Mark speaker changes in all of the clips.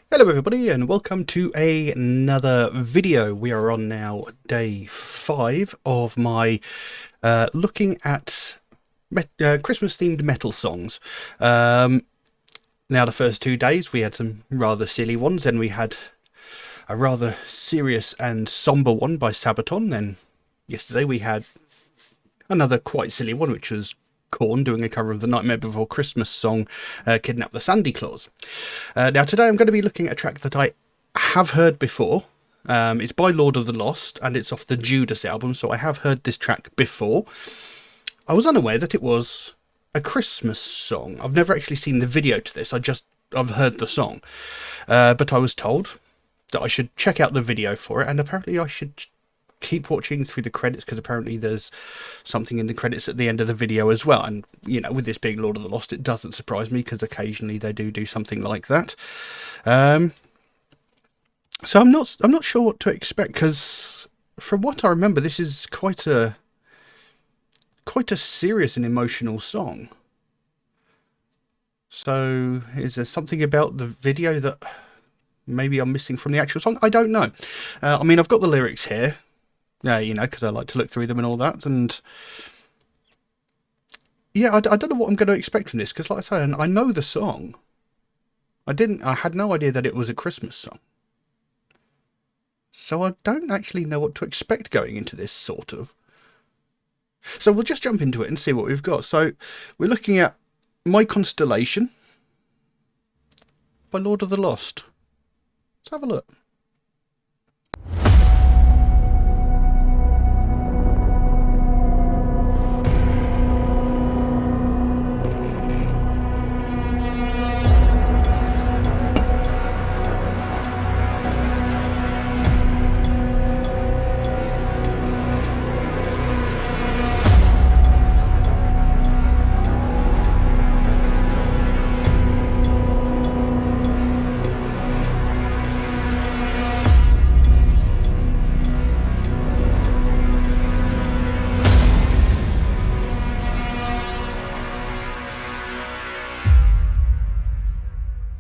Speaker 1: Hello everybody and welcome to another video. We are on now day 5 of my looking at Christmas themed metal songs. Now the first 2 days we had some rather silly ones, then we had a rather serious and somber one by Sabaton, then yesterday we had another quite silly one which was Korn doing a cover of the Nightmare Before Christmas song Kidnap the Sandy Claus. Now today I'm going to be looking at a track that I have heard before. It's by Lord of the Lost and it's off the Judas album, so I have heard this track before. I was unaware that it was a Christmas song. I've never actually seen the video to this, I've heard the song. But I was told that I should check out the video for it, and apparently I should keep watching through the credits because apparently there's something in the credits at the end of the video as well. And you know, with this being Lord of the Lost, it doesn't surprise me because occasionally they do something like that. So I'm not sure what to expect, because from what I remember, this is quite a serious and emotional song. So is there something about the video that maybe I'm missing from the actual song? I don't know. I mean, I've got the lyrics here. Yeah, you know, because I like to look through them and all that. And yeah, I don't know what I'm going to expect from this, because like I say, I know the song. I had no idea that it was a Christmas song. So I don't actually know what to expect going into this, sort of. So we'll just jump into it and see what we've got. So we're looking at My Constellation by Lord of the Lost. Let's have a look.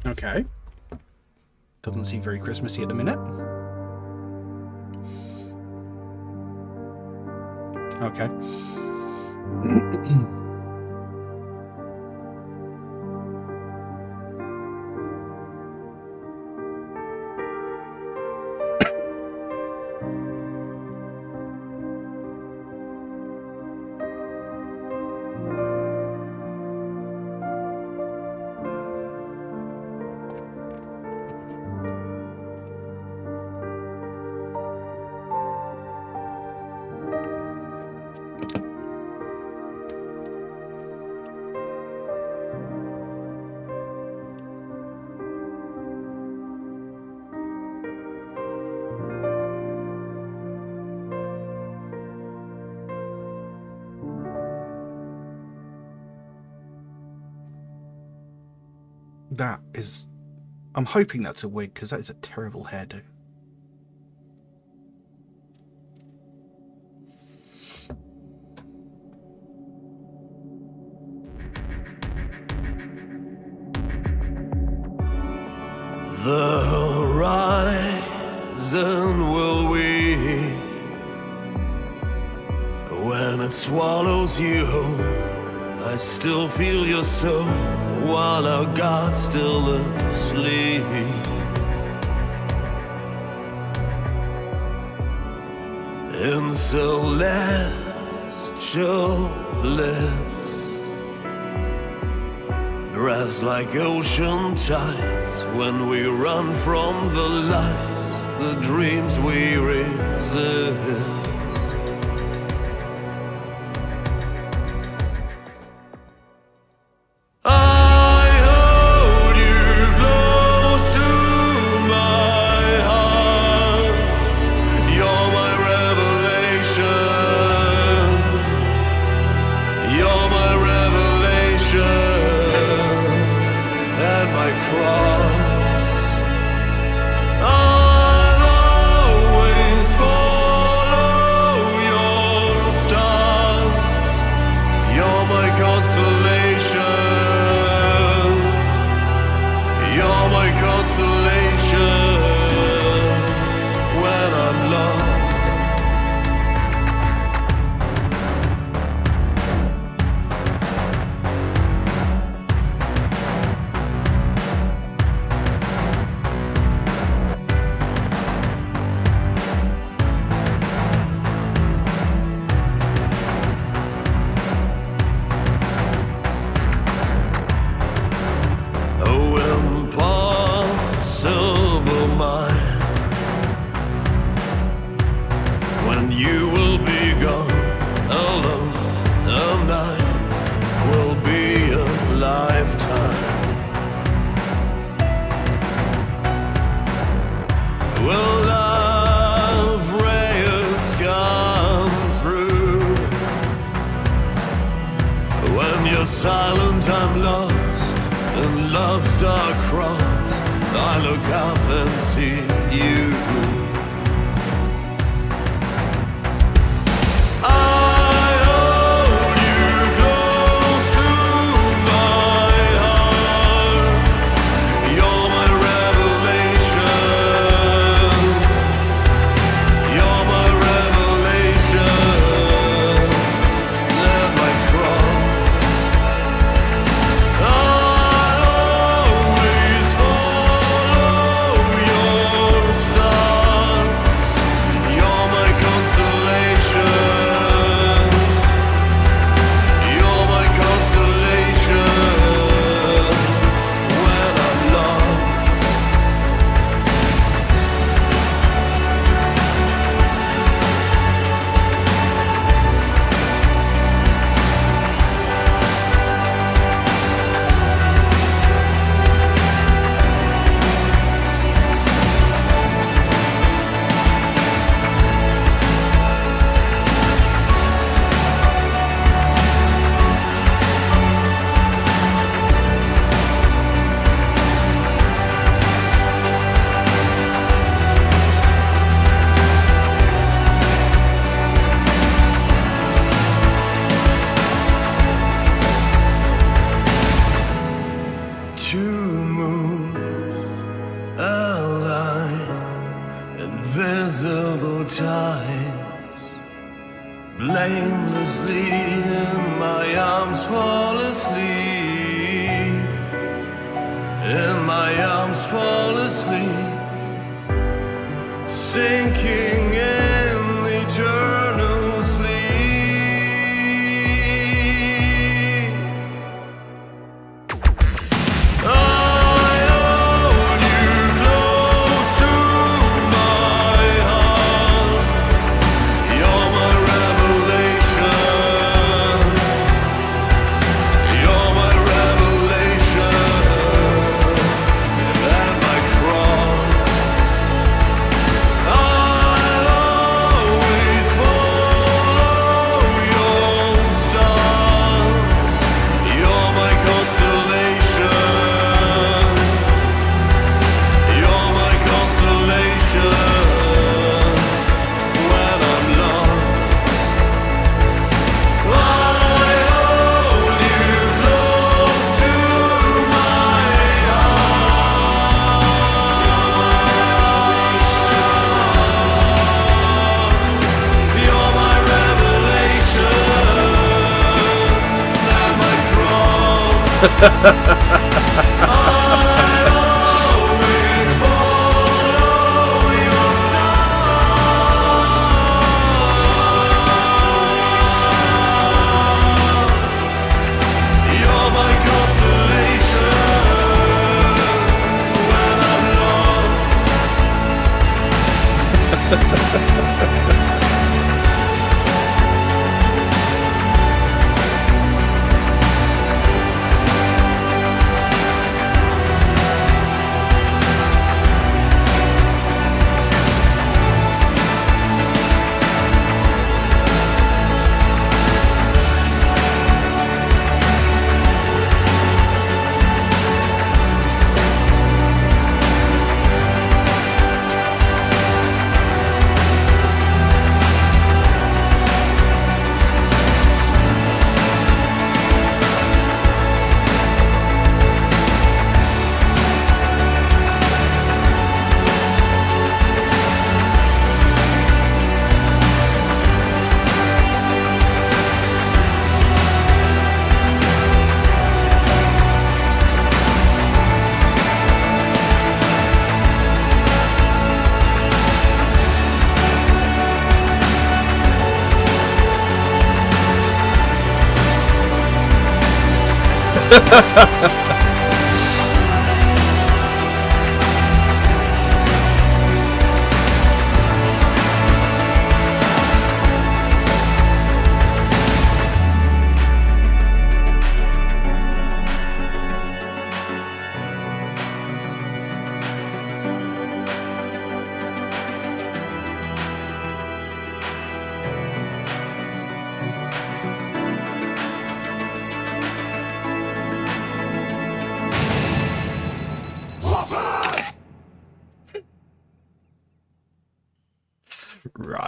Speaker 1: Okay. Doesn't seem very Christmassy at the minute. Okay. That is... I'm hoping that's a wig, because that is a terrible hairdo.
Speaker 2: The horizon will weep when it swallows you. I still feel your soul while our God's still asleep. And so let's show bliss, breaths like ocean tides when we run from the lights, the dreams we resist. You're my When you're silent, I'm lost, and love star-crossed. I look up and see you. Invisible tides, blamelessly in my arms fall asleep. In my arms fall asleep, sinking in eternal sleep.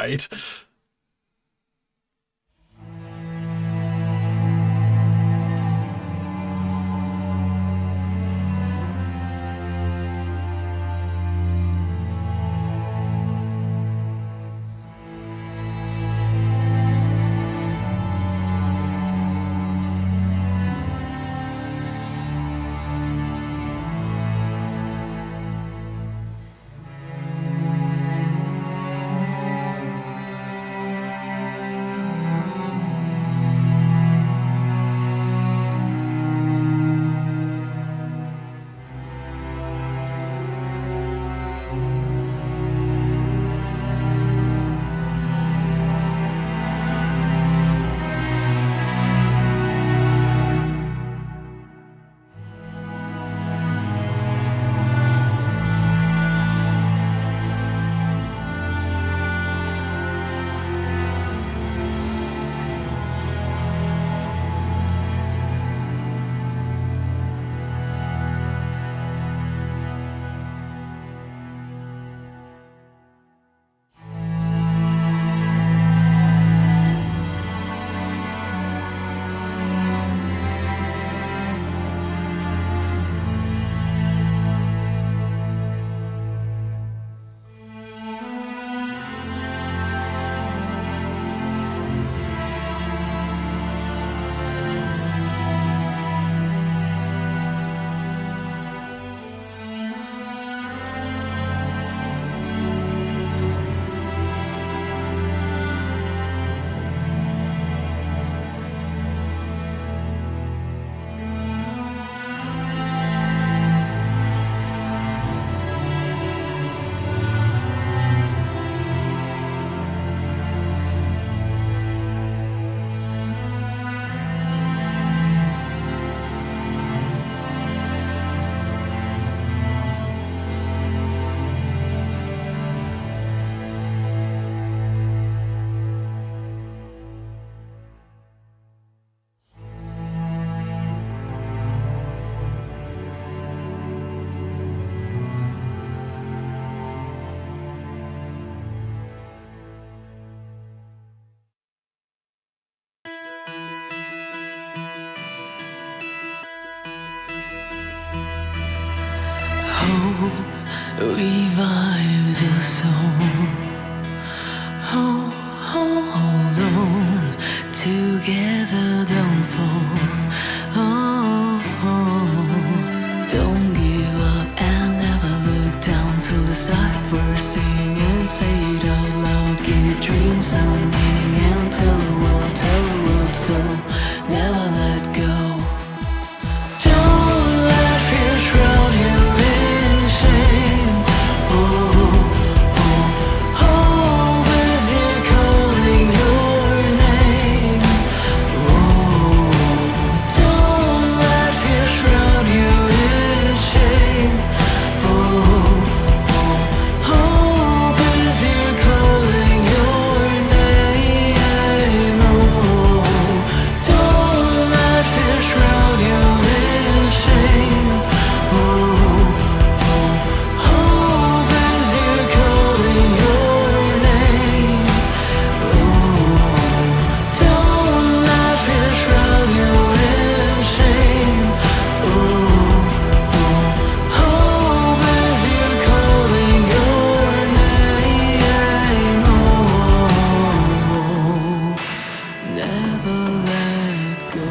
Speaker 1: right.
Speaker 2: Hope revives the soul. Hold on, together don't fall. Don't give up and never look down to the side. We're singing, say it out loud. Give dreams some meaning and tell the world so. Never let go. Don't let fear shroud you in shame. Hope is here calling your name. Don't let fear shroud you in shame. Hope is here calling your name. Don't let fear shroud you in shame. Hope is here calling your name. Don't let fear shroud you in shame. Hope is here calling your name. Never let go.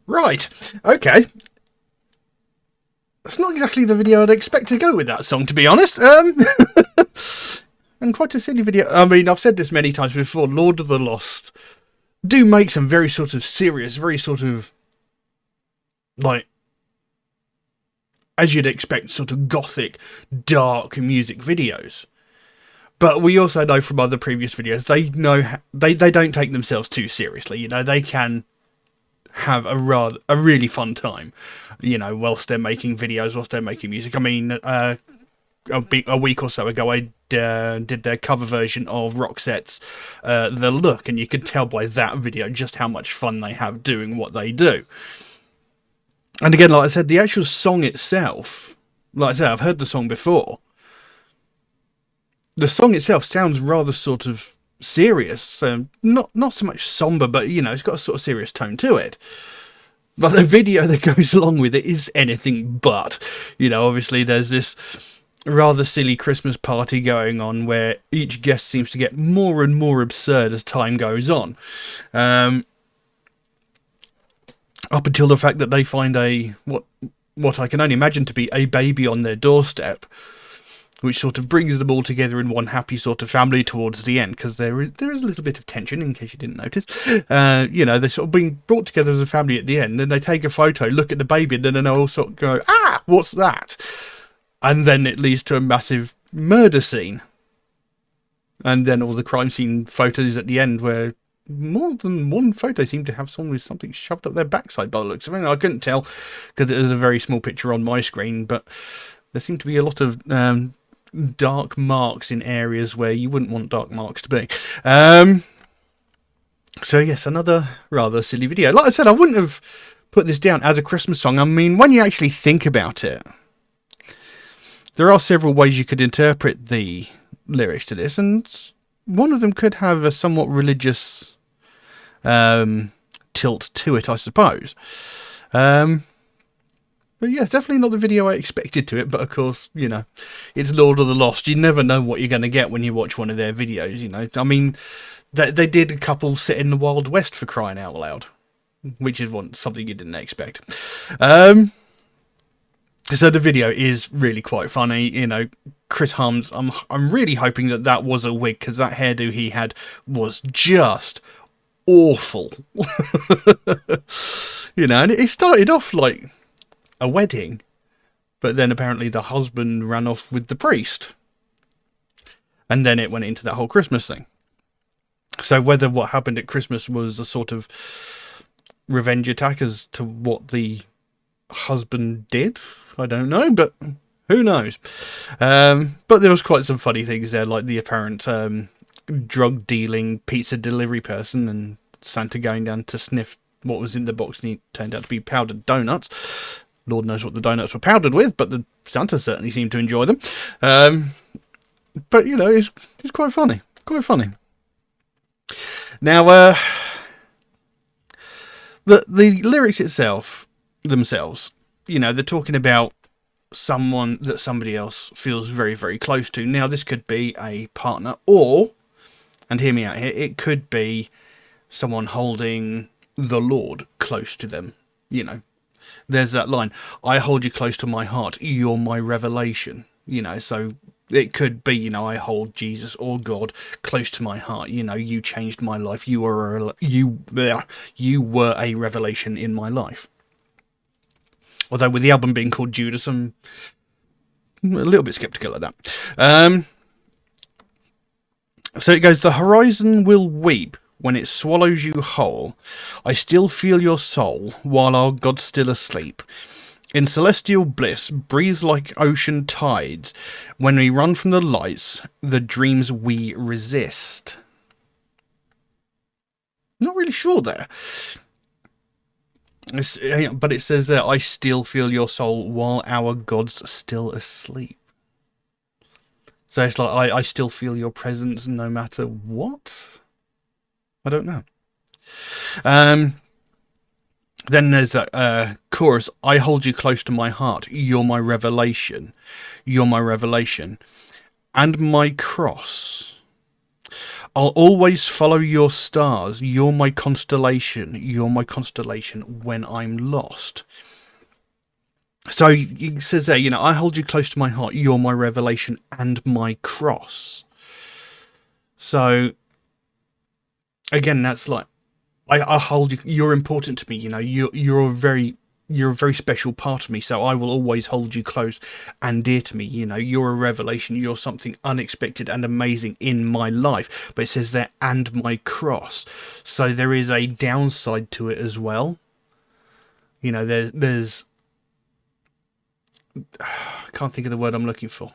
Speaker 1: Right, okay. That's not exactly the video I'd expect to go with that song, to be honest. And quite a silly video. I mean, I've said this many times before. Lord of the Lost do make some very sort of serious, very sort of, like, as you'd expect, sort of gothic, dark music videos. But we also know from other previous videos, they don't take themselves too seriously. You know, they can have a really fun time, you know, whilst they're making videos, whilst they're making music. I mean, a week or so ago, I did their cover version of Roxette's The Look, and you could tell by that video just how much fun they have doing what they do. And again, like I said, the actual song itself, like I said, I've heard the song before. The song itself sounds rather sort of serious, not so much somber, but it's got a sort of serious tone to it. But the video that goes along with it is anything but. Obviously there's this rather silly Christmas party going on where each guest seems to get more and more absurd as time goes on. Up until the fact that they find what I can only imagine to be a baby on their doorstep, which sort of brings them all together in one happy sort of family towards the end, because there is a little bit of tension, in case you didn't notice. They're sort of being brought together as a family at the end, then they take a photo, look at the baby, and then they all sort of go, ah, what's that? And then it leads to a massive murder scene. And then all the crime scene photos at the end, where more than one photo seemed to have someone with something shoved up their backside by the looks of it. I couldn't tell because it was a very small picture on my screen, but there seemed to be a lot of dark marks in areas where you wouldn't want dark marks to be. So yes, another rather silly video. Like I said, I wouldn't have put this down as a Christmas song. I mean, when you actually think about it, there are several ways you could interpret the lyrics to this, and one of them could have a somewhat religious tilt to it, I suppose. But yeah, it's definitely not the video I expected to it, but of course, it's Lord of the Lost. You never know what you're going to get when you watch one of their videos, I mean, they did a couple set in the Wild West, for crying out loud, which is something you didn't expect. So the video is really quite funny, Chris Harms, I'm really hoping that was a wig, because that hairdo he had was just awful. And it started off like a wedding, but then apparently the husband ran off with the priest, and then it went into that whole Christmas thing. So whether what happened at Christmas was a sort of revenge attack as to what the husband did, I don't know, but who knows. But there was quite some funny things there, like the apparent drug dealing pizza delivery person and Santa going down to sniff what was in the box, and he turned out to be powdered donuts. Lord knows what the donuts were powdered with, but the Santa certainly seemed to enjoy them. But it's quite funny, Now, the lyrics themselves, they're talking about someone that somebody else feels very, very close to. Now, this could be a partner, or, and hear me out here, it could be someone holding the Lord close to them. There's that line, I hold you close to my heart, you're my revelation. So it could be, I hold Jesus or God close to my heart. You changed my life. You were a revelation in my life. Although with the album being called Judas, I'm a little bit skeptical of that. So it goes, the horizon will weep when it swallows you whole. I still feel your soul while our God's still asleep. In celestial bliss, breathe like ocean tides. When we run from the lights, the dreams we resist. Not really sure there. But it says there, I still feel your soul while our God's still asleep. So it's like, I still feel your presence no matter what? I don't know. Then there's that chorus, I hold you close to my heart, you're my revelation, and my cross. I'll always follow your stars, you're my constellation when I'm lost. So it says there, I hold you close to my heart, you're my revelation and my cross. So again, that's like, I hold you, you're important to me, you're a very special part of me, so I will always hold you close and dear to me. You're a revelation, you're something unexpected and amazing in my life. But it says there, and my cross. So there is a downside to it as well. There's I can't think of the word I'm looking for.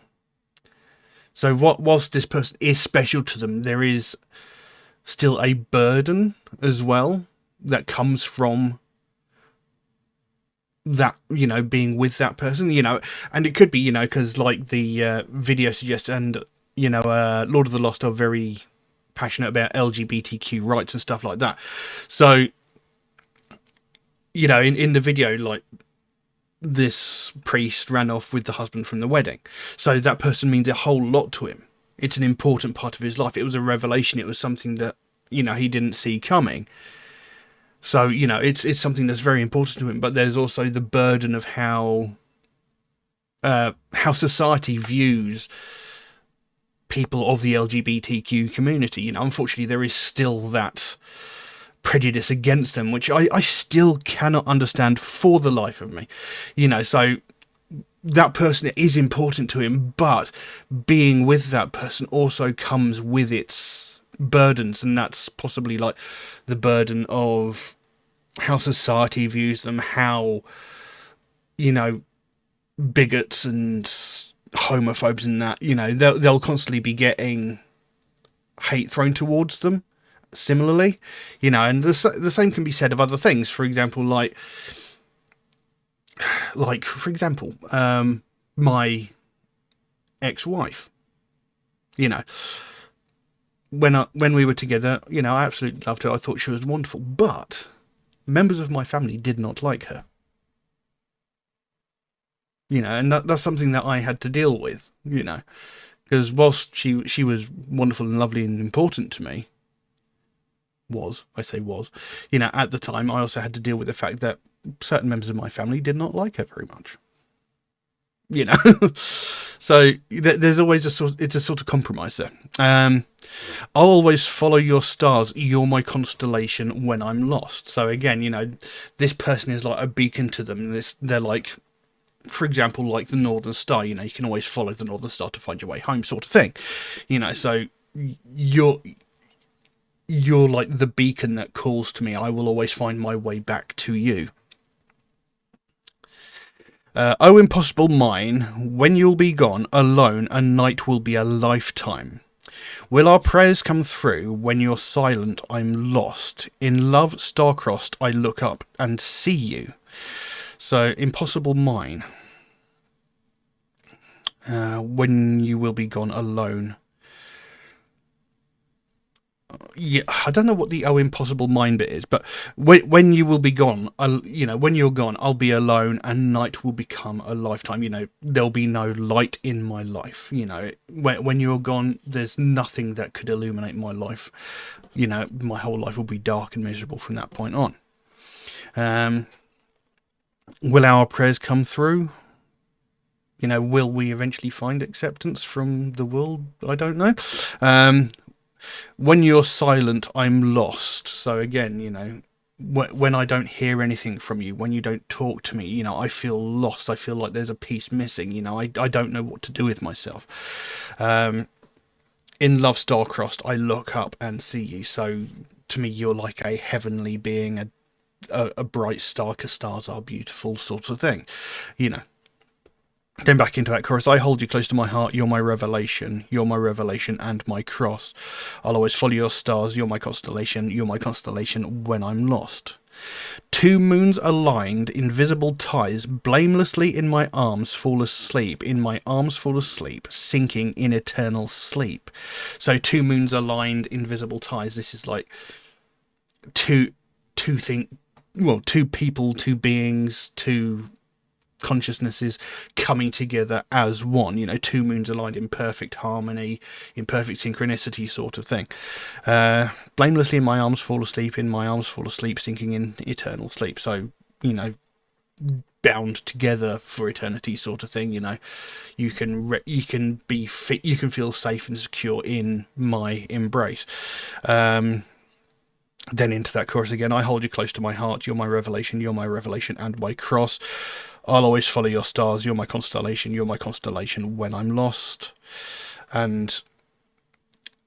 Speaker 1: So whilst this person is special to them, there is still a burden as well that comes from that, being with that person, and it could be, because like the video suggests, and Lord of the Lost are very passionate about LGBTQ rights and stuff like that. So, in the video, like, this priest ran off with the husband from the wedding, so that person means a whole lot to him. It's an important part of his life. It was a revelation. It was something that he didn't see coming. So it's something that's very important to him. But there's also the burden of how society views people of the LGBTQ community. Unfortunately, there is still that prejudice against them, which I still cannot understand for the life of me. So that person is important to him, but being with that person also comes with its burdens, and that's possibly like the burden of how society views them, how bigots and homophobes and that they'll constantly be getting hate thrown towards them similarly, and the same can be said of other things. For example, my ex-wife, when we were together, I absolutely loved her. I thought she was wonderful, but members of my family did not like her. And that's something that I had to deal with, because whilst she was wonderful and lovely and important to me, I say was, at the time, I also had to deal with the fact that certain members of my family did not like her very much. So there's always it's a sort of compromise there. I'll always follow your stars. You're my constellation when I'm lost. So again, this person is like a beacon to them. They're like, for example, like the Northern Star. You can always follow the Northern Star to find your way home, sort of thing. So you're like the beacon that calls to me. I will always find my way back to you. Oh, impossible mine, when you'll be gone, alone, a night will be a lifetime. Will our prayers come through? When you're silent, I'm lost. In love, star-crossed, I look up and see you. So, impossible mine. When you will be gone, alone. Yeah, I don't know what the impossible mine bit is, but when you will be gone, when you're gone, I'll be alone, and night will become a lifetime. There'll be no light in my life. When you're gone, there's nothing that could illuminate my life. My whole life will be dark and miserable from that point on. Will our prayers come through? Will we eventually find acceptance from the world? I don't know. When you're silent, I'm lost. So again, when I don't hear anything from you, when you don't talk to me, I feel lost. I feel like there's a piece missing. I don't know what to do with myself. In love, star-crossed, I look up and see you. So to me, you're like a heavenly being, a bright star, because stars are beautiful, sort of thing. Going back into that chorus, I hold you close to my heart, you're my revelation and my cross. I'll always follow your stars, you're my constellation when I'm lost. Two moons aligned, invisible ties, blamelessly in my arms fall asleep, sinking in eternal sleep. So two moons aligned, invisible ties, this is like two people, two beings, two consciousnesses coming together as one. Two moons aligned in perfect harmony, in perfect synchronicity, sort of thing. Blamelessly in my arms fall asleep, sinking in eternal sleep. So bound together for eternity, sort of thing. You can feel safe and secure in my embrace. Then into that chorus again, I hold you close to my heart, you're my revelation and my cross. I'll always follow your stars, you're my constellation when I'm lost. And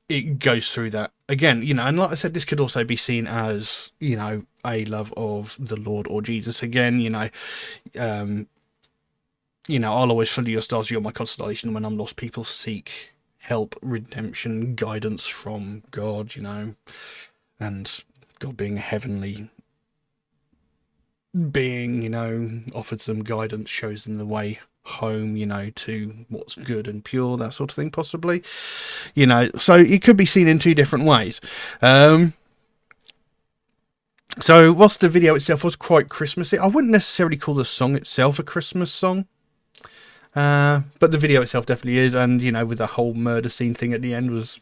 Speaker 1: it goes through that again, and like I said, this could also be seen as, a love of the Lord or Jesus again, I'll always follow your stars, you're my constellation when I'm lost. People seek help, redemption, guidance from God, and God being a heavenly being, offered some guidance, shows them the way home, to what's good and pure, that sort of thing, possibly. So it could be seen in two different ways. So whilst the video itself was quite Christmassy, I wouldn't necessarily call the song itself a Christmas song. But the video itself definitely is, and, with the whole murder scene thing at the end was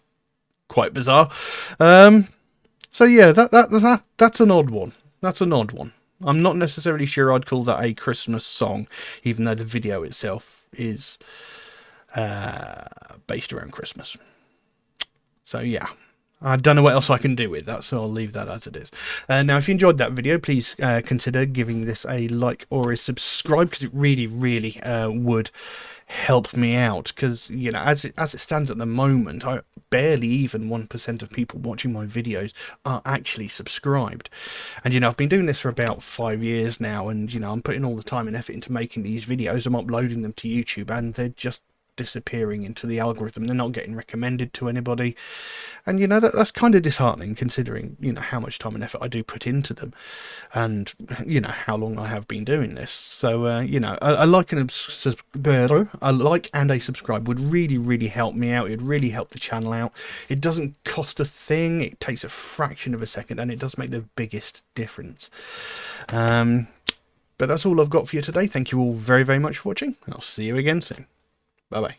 Speaker 1: quite bizarre. So yeah, that's an odd one. That's an odd one. I'm not necessarily sure I'd call that a Christmas song, even though the video itself is based around Christmas. So yeah, I don't know what else I can do with that, so I'll leave that as it is. Now, if you enjoyed that video, please consider giving this a like or a subscribe, because it really, really would help me out. Because, as it stands at the moment, barely even 1% of people watching my videos are actually subscribed. And, I've been doing this for about 5 years now, and, I'm putting all the time and effort into making these videos. I'm uploading them to YouTube, and they're just disappearing into the algorithm. They're not getting recommended to anybody, and that's kind of disheartening, considering how much time and effort I do put into them, and how long I have been doing this. So a like and a subscribe would really, really help me out. It'd really help the channel out. It doesn't cost a thing. It takes a fraction of a second, and it does make the biggest difference. But that's all I've got for you today. Thank you all very, very much for watching, and I'll see you again soon. Bye-bye.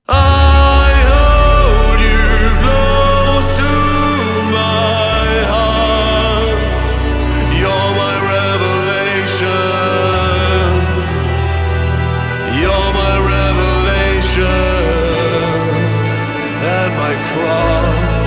Speaker 3: I hold you close to my heart. You're my revelation. You're my revelation and my cross.